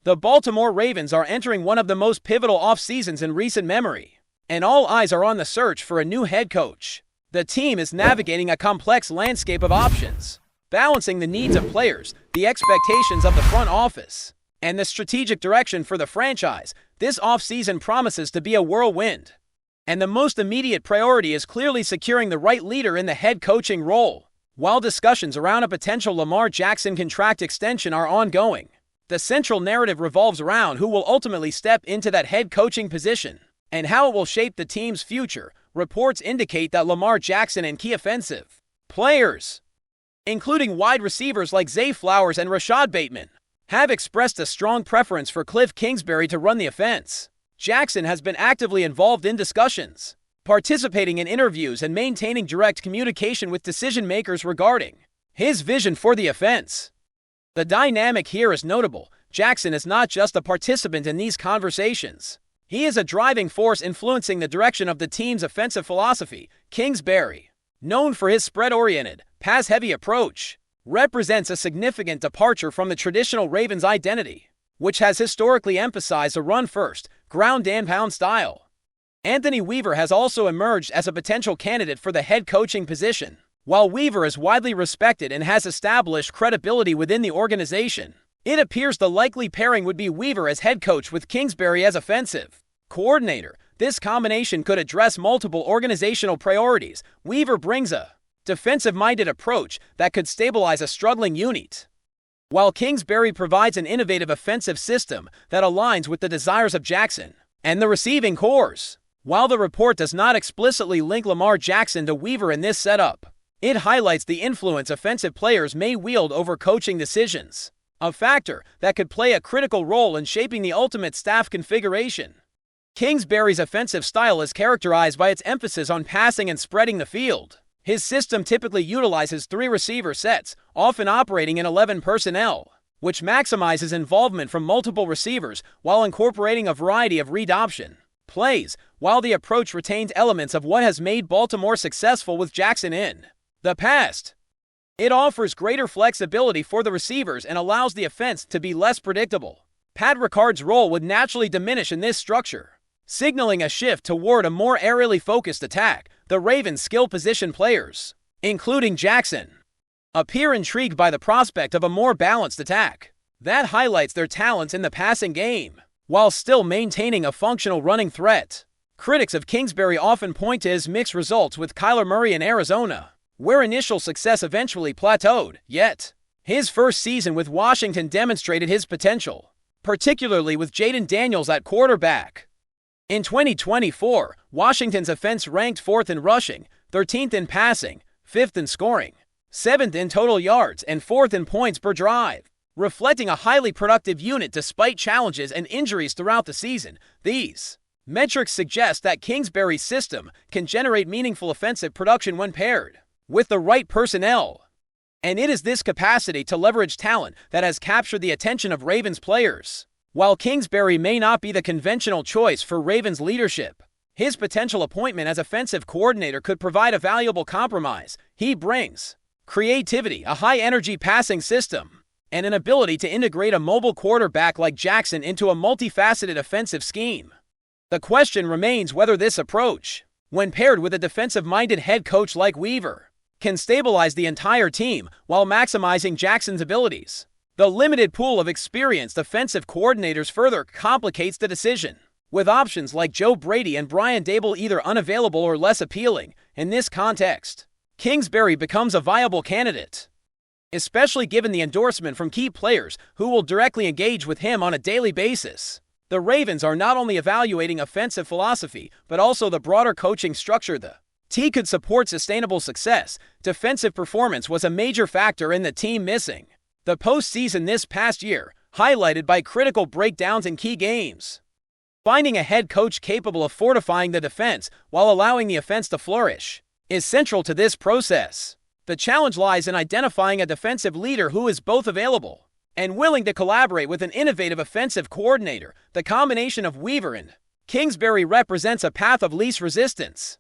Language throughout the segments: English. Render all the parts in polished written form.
The Baltimore Ravens are entering one of the most pivotal off-seasons in recent memory, and all eyes are on the search for a new head coach. The team is navigating a complex landscape of options, balancing the needs of players, the expectations of the front office, and the strategic direction for the franchise. This off-season promises to be a whirlwind, and the most immediate priority is clearly securing the right leader in the head coaching role. While discussions around a potential Lamar Jackson contract extension are ongoing, the central narrative revolves around who will ultimately step into that head coaching position and how it will shape the team's future. Reports indicate that Lamar Jackson and key offensive players, including wide receivers like Zay Flowers and Rashad Bateman, have expressed a strong preference for Cliff Kingsbury to run the offense. Jackson has been actively involved in discussions, participating in interviews and maintaining direct communication with decision-makers regarding his vision for the offense. The dynamic here is notable. Jackson is not just a participant in these conversations. He is a driving force influencing the direction of the team's offensive philosophy. Kingsbury, known for his spread-oriented, pass-heavy approach, represents a significant departure from the traditional Ravens identity, which has historically emphasized a run-first, ground-and-pound style. Anthony Weaver has also emerged as a potential candidate for the head coaching position. While Weaver is widely respected and has established credibility within the organization, it appears the likely pairing would be Weaver as head coach with Kingsbury as offensive coordinator. This combination could address multiple organizational priorities. Weaver brings a defensive-minded approach that could stabilize a struggling unit, while Kingsbury provides an innovative offensive system that aligns with the desires of Jackson and the receiving corps. While the report does not explicitly link Lamar Jackson to Weaver in this setup, it highlights the influence offensive players may wield over coaching decisions, a factor that could play a critical role in shaping the ultimate staff configuration. Kingsbury's offensive style is characterized by its emphasis on passing and spreading the field. His system typically utilizes 3 receiver sets, often operating in 11 personnel, which maximizes involvement from multiple receivers while incorporating a variety of read option plays. While the approach retains elements of what has made Baltimore successful with Jackson in the past, it offers greater flexibility for the receivers and allows the offense to be less predictable. Pat Ricard's role would naturally diminish in this structure, signaling a shift toward a more aerially focused attack. The Ravens' skill position players, including Jackson, appear intrigued by the prospect of a more balanced attack that highlights their talents in the passing game, while still maintaining a functional running threat. Critics of Kingsbury often point to his mixed results with Kyler Murray in Arizona, where initial success eventually plateaued. Yet, his first season with Washington demonstrated his potential, particularly with Jaden Daniels at quarterback. In 2024, Washington's offense ranked 4th in rushing, 13th in passing, 5th in scoring, 7th in total yards, and 4th in points per drive, reflecting a highly productive unit despite challenges and injuries throughout the season. These metrics suggest that Kingsbury's system can generate meaningful offensive production when paired with the right personnel, and it is this capacity to leverage talent that has captured the attention of Ravens players. While Kingsbury may not be the conventional choice for Ravens leadership, his potential appointment as offensive coordinator could provide a valuable compromise. He brings creativity, a high-energy passing system, and an ability to integrate a mobile quarterback like Jackson into a multifaceted offensive scheme. The question remains whether this approach, when paired with a defensive-minded head coach like Weaver, can stabilize the entire team while maximizing Jackson's abilities. The limited pool of experienced offensive coordinators further complicates the decision, with options like Joe Brady and Brian Daboll either unavailable or less appealing. In this context, Kingsbury becomes a viable candidate, especially given the endorsement from key players who will directly engage with him on a daily basis. The Ravens are not only evaluating offensive philosophy, but also the broader coaching structure the team could support sustainable success. Defensive performance was a major factor in the team missing the postseason this past year, highlighted by critical breakdowns in key games. Finding a head coach capable of fortifying the defense while allowing the offense to flourish is central to this process. The challenge lies in identifying a defensive leader who is both available and willing to collaborate with an innovative offensive coordinator. The combination of Weaver and Kingsbury represents a path of least resistance,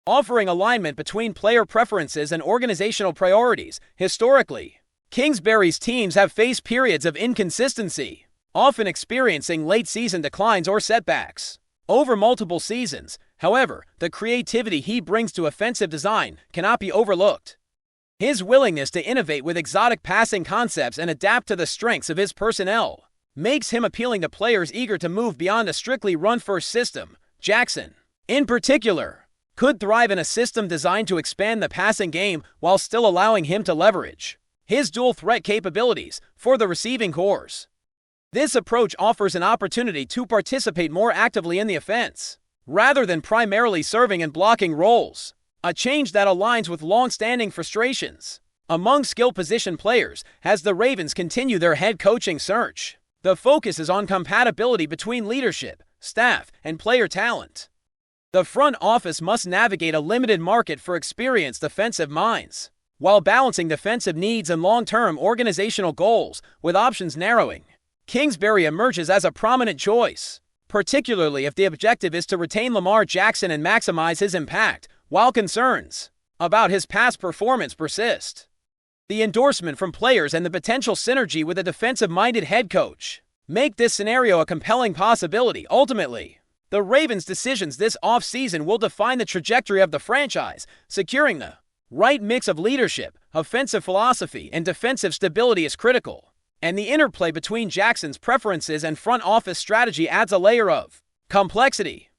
offering alignment between player preferences and organizational priorities. Historically, Kingsbury's teams have faced periods of inconsistency, often experiencing late-season declines or setbacks. Over multiple seasons, however, the creativity he brings to offensive design cannot be overlooked. His willingness to innovate with exotic passing concepts and adapt to the strengths of his personnel makes him appealing to players eager to move beyond a strictly run-first system. Jackson, in particular, could thrive in a system designed to expand the passing game while still allowing him to leverage his dual-threat capabilities for the receiving corps. This approach offers an opportunity to participate more actively in the offense, rather than primarily serving in blocking roles, a change that aligns with long-standing frustrations among skill position players as the Ravens continue their head coaching search. The focus is on compatibility between leadership, staff, and player talent. The front office must navigate a limited market for experienced offensive minds, while balancing defensive needs and long-term organizational goals with options narrowing. Kingsbury emerges as a prominent choice, particularly if the objective is to retain Lamar Jackson and maximize his impact, while concerns about his past performance persist. The endorsement from players and the potential synergy with a defensive-minded head coach make this scenario a compelling possibility. Ultimately, the Ravens' decisions this offseason will define the trajectory of the franchise. Securing the right mix of leadership, offensive philosophy, and defensive stability is critical, and the interplay between Jackson's preferences and front office strategy adds a layer of complexity.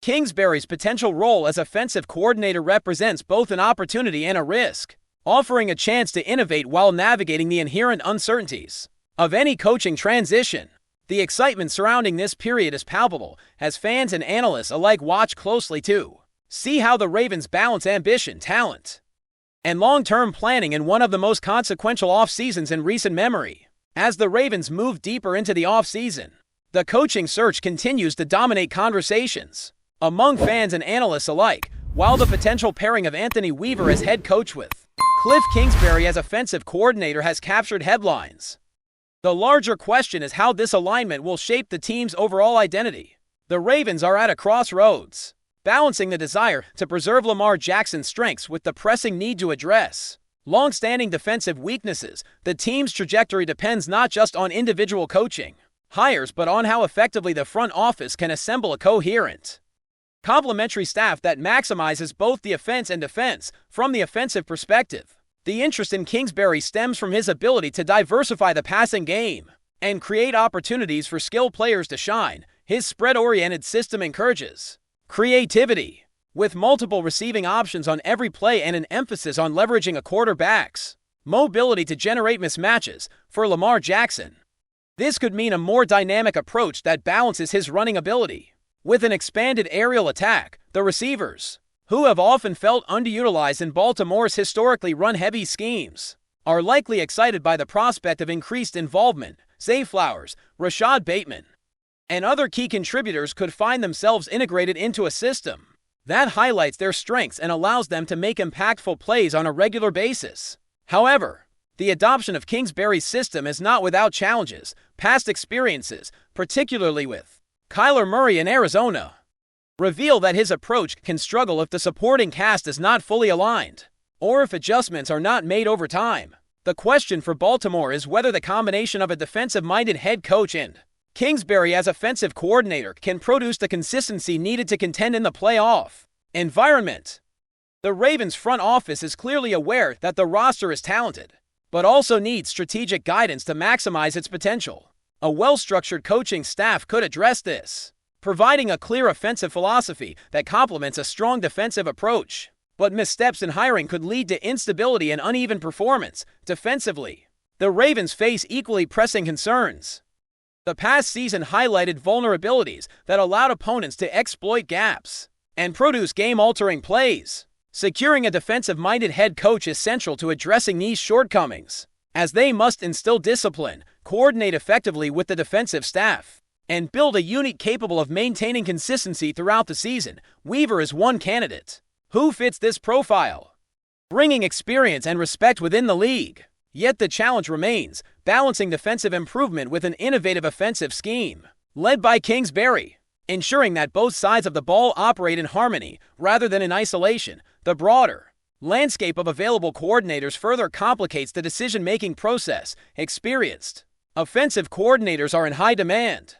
Kingsbury's potential role as offensive coordinator represents both an opportunity and a risk, offering a chance to innovate while navigating the inherent uncertainties of any coaching transition. The excitement surrounding this period is palpable, as fans and analysts alike watch closely to see how the Ravens balance ambition, talent, and long-term planning in one of the most consequential off-seasons in recent memory. As the Ravens move deeper into the off-season, the coaching search continues to dominate conversations among fans and analysts alike, while the potential pairing of Anthony Weaver as head coach with Cliff Kingsbury as offensive coordinator has captured headlines. The larger question is how this alignment will shape the team's overall identity. The Ravens are at a crossroads, balancing the desire to preserve Lamar Jackson's strengths with the pressing need to address long-standing defensive weaknesses. The team's trajectory depends not just on individual coaching hires but on how effectively the front office can assemble a coherent, complementary staff that maximizes both the offense and defense. From the offensive perspective, the interest in Kingsbury stems from his ability to diversify the passing game and create opportunities for skilled players to shine. His spread-oriented system encourages creativity, with multiple receiving options on every play and an emphasis on leveraging a quarterback's mobility to generate mismatches. For Lamar Jackson, this could mean a more dynamic approach that balances his running ability with an expanded aerial attack. The receivers, who have often felt underutilized in Baltimore's historically run-heavy schemes, are likely excited by the prospect of increased involvement. Zay Flowers, Rashad Bateman, and other key contributors could find themselves integrated into a system that highlights their strengths and allows them to make impactful plays on a regular basis. However, the adoption of Kingsbury's system is not without challenges. Past experiences, particularly with Kyler Murray in Arizona, reveal that his approach can struggle if the supporting cast is not fully aligned, or if adjustments are not made over time. The question for Baltimore is whether the combination of a defensive-minded head coach and Kingsbury as offensive coordinator can produce the consistency needed to contend in the playoff environment. The Ravens front office is clearly aware that the roster is talented, but also needs strategic guidance to maximize its potential. A well-structured coaching staff could address this, providing a clear offensive philosophy that complements a strong defensive approach. But missteps in hiring could lead to instability and uneven performance. Defensively, the Ravens face equally pressing concerns. The past season highlighted vulnerabilities that allowed opponents to exploit gaps and produce game-altering plays. Securing a defensive-minded head coach is central to addressing these shortcomings, as they must instill discipline, coordinate effectively with the defensive staff, and build a unit capable of maintaining consistency throughout the season. Weaver is one candidate who fits this profile, bringing experience and respect within the league. Yet the challenge remains, balancing defensive improvement with an innovative offensive scheme led by Kingsbury, ensuring that both sides of the ball operate in harmony rather than in isolation. The broader landscape of available coordinators further complicates the decision-making process. Experienced Offensive coordinators are in high demand,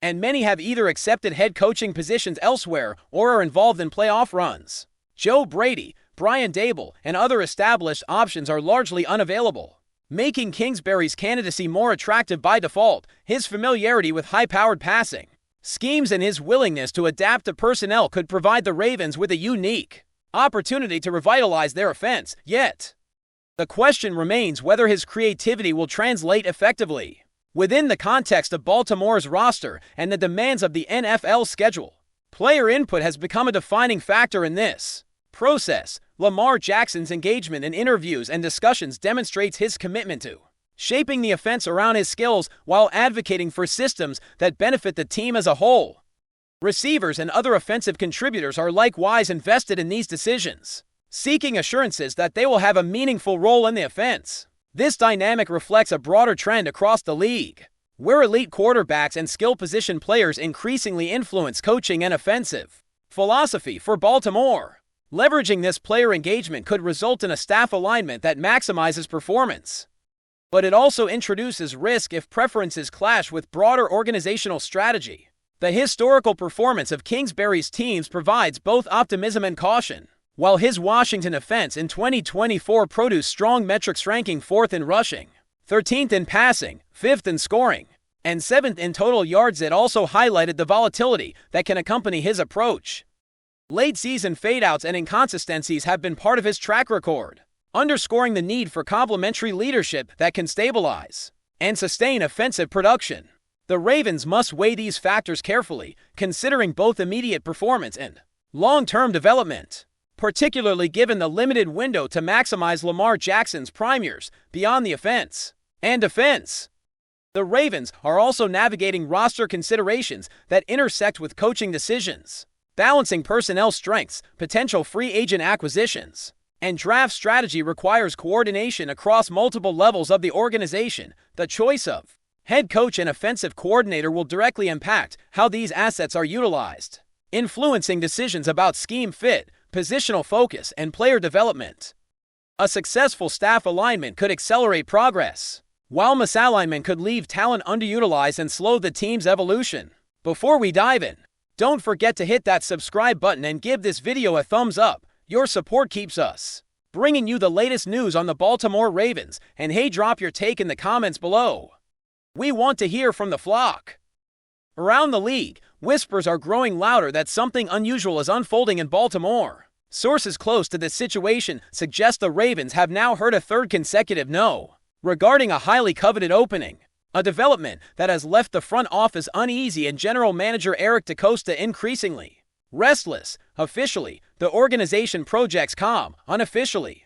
and many have either accepted head coaching positions elsewhere or are involved in playoff runs. Joe Brady, Brian Daboll, and other established options are largely unavailable, making Kingsbury's candidacy more attractive by default. His familiarity with high-powered passing schemes and his willingness to adapt to personnel could provide the Ravens with a unique opportunity to revitalize their offense. Yet, the question remains whether his creativity will translate effectively within the context of Baltimore's roster and the demands of the NFL schedule. Player input has become a defining factor in this process. Lamar Jackson's engagement in interviews and discussions demonstrates his commitment to shaping the offense around his skills while advocating for systems that benefit the team as a whole. Receivers and other offensive contributors are likewise invested in these decisions, seeking assurances that they will have a meaningful role in the offense. This dynamic reflects a broader trend across the league, where elite quarterbacks and skill position players increasingly influence coaching and offensive philosophy for Baltimore. Leveraging this player engagement could result in a staff alignment that maximizes performance, but it also introduces risk if preferences clash with broader organizational strategy. The historical performance of Kingsbury's teams provides both optimism and caution. While his Washington offense in 2024 produced strong metrics ranking 4th in rushing, 13th in passing, 5th in scoring, and 7th in total yards, it also highlighted the volatility that can accompany his approach. Late-season fadeouts and inconsistencies have been part of his track record, underscoring the need for complementary leadership that can stabilize and sustain offensive production. The Ravens must weigh these factors carefully, considering both immediate performance and long-term development, particularly given the limited window to maximize Lamar Jackson's prime years beyond the offense and defense. The Ravens are also navigating roster considerations that intersect with coaching decisions, balancing personnel strengths, potential free agent acquisitions, and draft strategy requires coordination across multiple levels of the organization. The choice of head coach and offensive coordinator will directly impact how these assets are utilized, influencing decisions about scheme fit, positional focus, and player development. A successful staff alignment could accelerate progress, while misalignment could leave talent underutilized and slow the team's evolution. Before we dive in, don't forget to hit that subscribe button and give this video a thumbs up. Your support keeps us bringing you the latest news on the Baltimore Ravens. And hey, drop your take in the comments below. We want to hear from the flock. Around the league, whispers are growing louder that something unusual is unfolding in Baltimore. Sources close to this situation suggest the Ravens have now heard a third consecutive no regarding a highly coveted opening, a development that has left the front office uneasy and general manager DeCOSTA increasingly restless. Officially, the organization projects calm. Unofficially,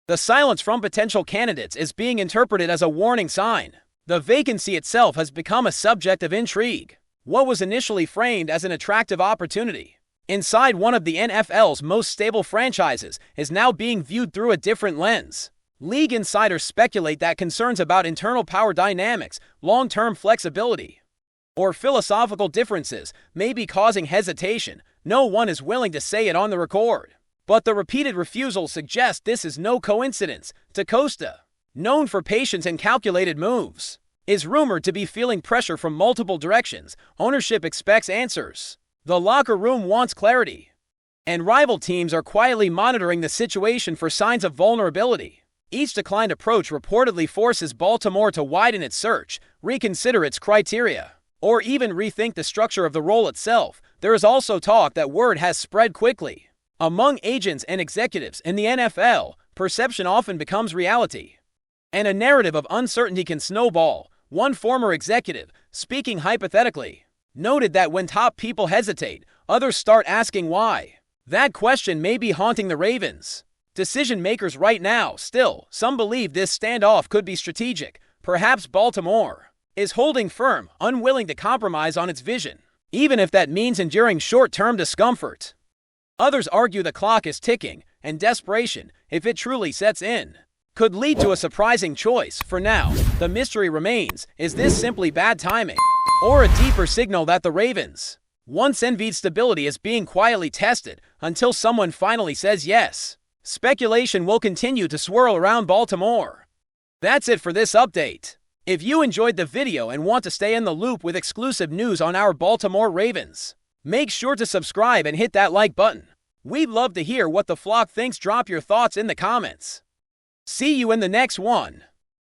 the silence from potential candidates is being interpreted as a warning sign. The vacancy itself has become a subject of intrigue. What was initially framed as an attractive opportunity inside one of the NFL's most stable franchises is now being viewed through a different lens. League insiders speculate that concerns about internal power dynamics, long-term flexibility, or philosophical differences may be causing hesitation. No one is willing to say it on the record, but the repeated refusals suggest this is no coincidence. DeCOSTA, known for patience and calculated moves, is rumored to be feeling pressure from multiple directions. Ownership expects answers, the locker room wants clarity, and rival teams are quietly monitoring the situation for signs of vulnerability. Each declined approach reportedly forces Baltimore to widen its search, reconsider its criteria, or even rethink the structure of the role itself. There is also talk that word has spread quickly among agents and executives in the NFL. Perception often becomes reality, and a narrative of uncertainty can snowball. One former executive, speaking hypothetically, noted that when top people hesitate, others start asking why. That question may be haunting the Ravens decision makers right now. Still, some believe this standoff could be strategic. Perhaps Baltimore is holding firm, unwilling to compromise on its vision, even if that means enduring short-term discomfort. Others argue the clock is ticking, and desperation, if it truly sets in, could lead to a surprising choice. For now, the mystery remains: is this simply bad timing, or a deeper signal that the Ravens' once envied stability is being quietly tested until someone finally says yes? Speculation will continue to swirl around Baltimore. That's it for this update. If you enjoyed the video and want to stay in the loop with exclusive news on our Baltimore Ravens, make sure to subscribe and hit that like button. We'd love to hear what the flock thinks. Drop your thoughts in the comments. See you in the next one.